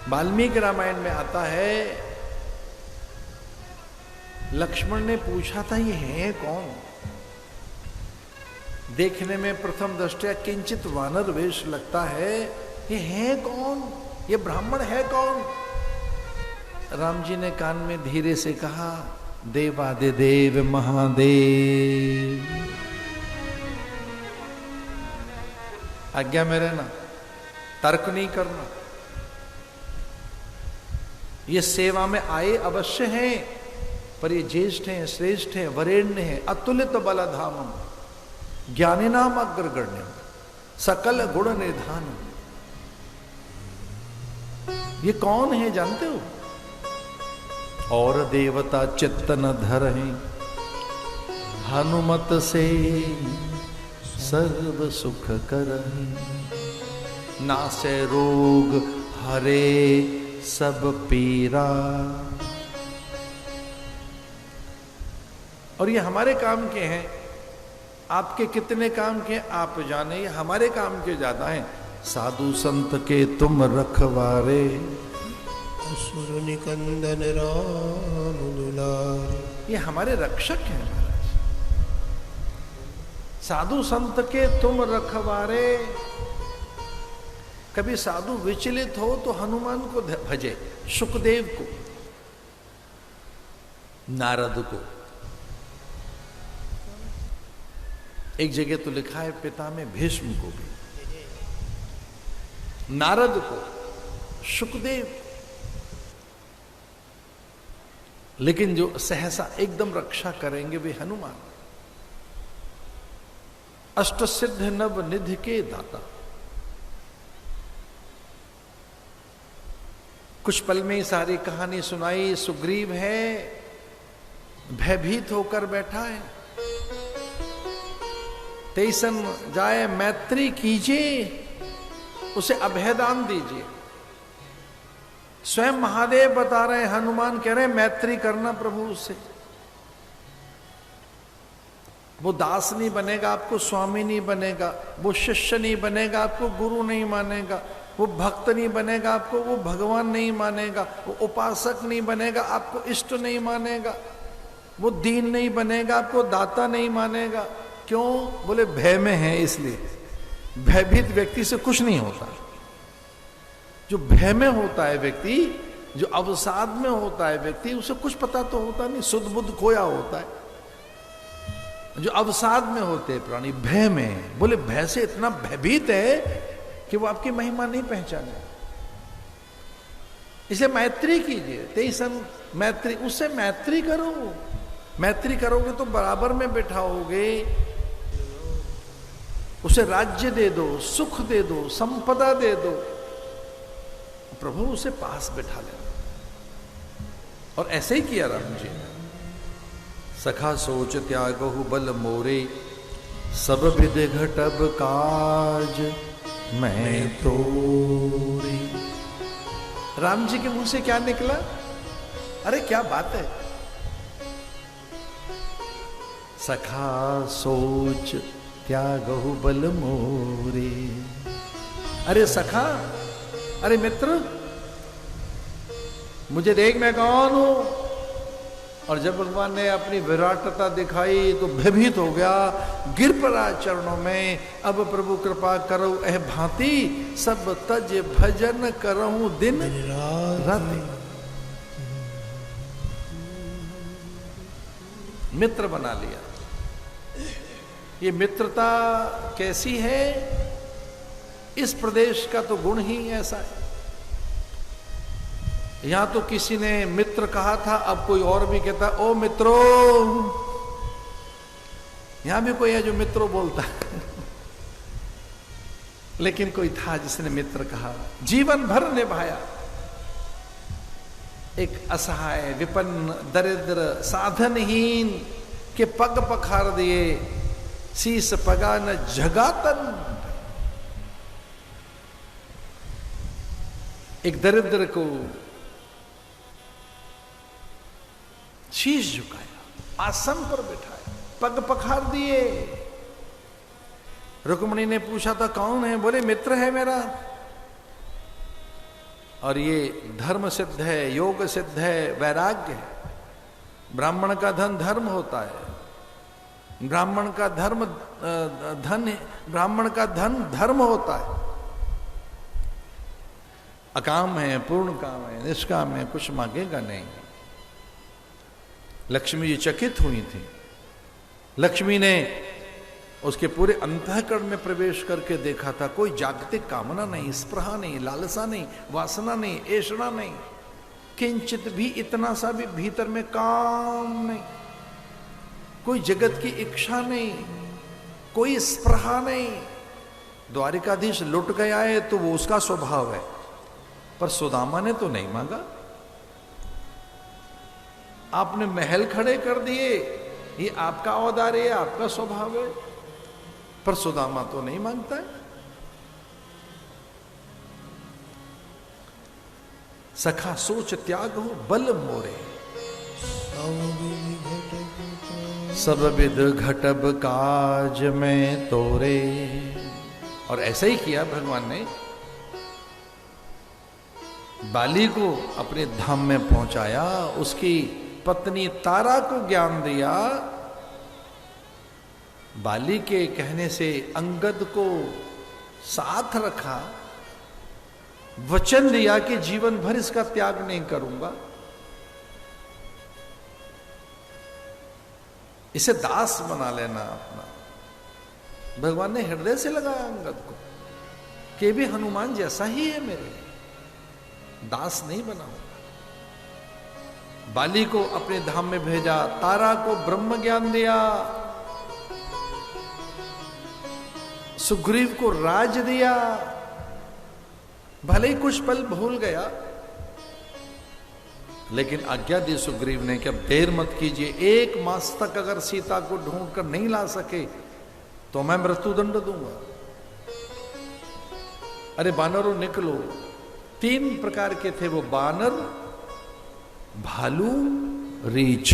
वाल्मीकि रामायण में आता है, लक्ष्मण ने पूछा था ये है कौन। देखने में प्रथम दृष्टया किंचित वानर वेश लगता है, ये है कौन, ये ब्राह्मण है कौन। राम जी ने कान में धीरे से कहा, देवादिदेव महादेव। आज्ञा में रहना, तर्क नहीं करना। ये सेवा में आए अवश्य हैं, पर ये ज्येष्ठ हैं, श्रेष्ठ हैं, वरेण्य हैं, अतुलित बलधामम, ज्ञानिनाम अग्रगण्यम, सकल गुण निधानम। ये कौन है जानते हो? और देवता चित्त न धरहि, हनुमत से सर्व सुख करहि, नासे रोग हरे सब पीरा। और ये हमारे काम के हैं, आपके कितने काम के आप जाने, ये हमारे काम के ज्यादा हैं। साधु संत के तुम रखवारे, असुर निकंदन राम दुलारे। ये हमारे रक्षक हैं महाराज। साधु संत के तुम रखवारे। कभी साधु विचलित हो तो हनुमान को भजे, सुखदेव को, नारद को। एक जगह तो लिखा है पिता में भीष्म को भी, नारद को, सुखदेव। लेकिन जो सहसा एकदम रक्षा करेंगे वे हनुमान। अष्ट सिद्ध नव निधि के दाता। कुछ पल में ही सारी कहानी सुनाई। सुग्रीव है, भयभीत होकर बैठा है। तेईसन जाए मैत्री कीजिए, उसे अभयदान दीजिए। स्वयं महादेव बता रहे हैं, हनुमान कह रहे हैं मैत्री करना प्रभु से। वो दास नहीं बनेगा, आपको स्वामी नहीं बनेगा, वो शिष्य नहीं बनेगा, आपको गुरु नहीं मानेगा, वो भक्त नहीं बनेगा, आपको वो भगवान नहीं मानेगा, वो उपासक नहीं बनेगा, आपको इष्ट नहीं मानेगा, वो दीन नहीं बनेगा, आपको दाता नहीं मानेगा। क्यों? बोले भय में है इसलिए। भयभीत व्यक्ति से कुछ नहीं होता। जो भय में होता है व्यक्ति, जो अवसाद में होता है व्यक्ति, उसे कुछ पता तो होता नहीं, सुध बुद्ध खोया होता है। जो अवसाद में होते हैं प्राणी, भय में, बोले भय से इतना भयभीत है कि वो आपकी महिमा नहीं पहचाने। इसे मैत्री कीजिए। तेईसन मैत्री, उससे मैत्री करो। मैत्री करोगे तो बराबर में बैठाओगे। उसे राज्य दे दो, सुख दे दो, संपदा दे दो, प्रभु उसे पास बैठा ले। और ऐसे ही किया राम जी ने। सखा सोच त्यागहु बल मोरे, सब विधि घटब काज मैं तोरे। राम जी के मुंह से क्या निकला? अरे क्या बात है। सखा सोच त्यागहु बल मोरे। अरे सखा, अरे मित्र, मुझे देख मैं कौन हूं। और जब भगवान ने अपनी विराटता दिखाई तो भयभीत हो गया, गिर पड़ा चरणों में। अब प्रभु कृपा करो एह भांति, सब तज भजन करहूं दिन राति। मित्र बना लिया। ये मित्रता कैसी है? इस प्रदेश का तो गुण ही ऐसा है। यहां तो किसी ने मित्र कहा था, अब कोई और भी कहता ओ मित्रो। यहां भी कोई है जो मित्रो बोलता है। लेकिन कोई था जिसने मित्र कहा, जीवन भर निभाया। एक असहाय, विपन्न, दरिद्र, साधनहीन के पग पखार दिए, शीस पगा न जगातन। एक दरिद्र को शीश झुकाया, आसन पर बैठाया, पग पखार दिए। रुक्मिणी ने पूछा था कौन है? बोले मित्र है मेरा। और ये धर्म सिद्ध है, योग सिद्ध है, वैराग्य है। ब्राह्मण का धन धर्म होता है, ब्राह्मण का धर्म धन, ब्राह्मण का धन धर्म होता है। अकाम है, पूर्ण काम है, निष्काम है, कुछ मांगेगा नहीं। लक्ष्मी जी चकित हुई थी। लक्ष्मी ने उसके पूरे अंतःकरण में प्रवेश करके देखा था, कोई जागतिक कामना नहीं, स्पृहा नहीं, लालसा नहीं, वासना नहीं, ऐषणा नहीं, किंचित भी, इतना सा भी भीतर में काम नहीं, कोई जगत की इच्छा नहीं, कोई स्पृहा नहीं। द्वारिकाधीश लुट गया है तो वो उसका स्वभाव है, पर सुदामा ने तो नहीं मांगा। आपने महल खड़े कर दिए, ये आपका औदार्य है, आपका स्वभाव है, पर सुदामा तो नहीं मांगता है। सखा सोच त्याग हो बल मोरे, सब विध घटब काज में तोरे। और ऐसा ही किया भगवान ने, बाली को अपने धाम में पहुंचाया, उसकी पत्नी तारा को ज्ञान दिया, बाली के कहने से अंगद को साथ रखा, वचन दिया कि जीवन भर इसका त्याग नहीं करूंगा। इसे दास बना लेना अपना। भगवान ने हृदय से लगाया अंगद को कि भी हनुमान जैसा ही है मेरे, दास नहीं बनाऊंगा। बाली को अपने धाम में भेजा, तारा को ब्रह्म ज्ञान दिया, सुग्रीव को राज दिया। भले ही कुछ पल भूल गया, लेकिन आज्ञा दी सुग्रीव ने कि अब देर मत कीजिए, 1 मास तक अगर सीता को ढूंढ कर नहीं ला सके तो मैं मृत्युदंड दूंगा। अरे बानरों निकलो। 3 प्रकार के थे वो, बानर, भालू, रीछ।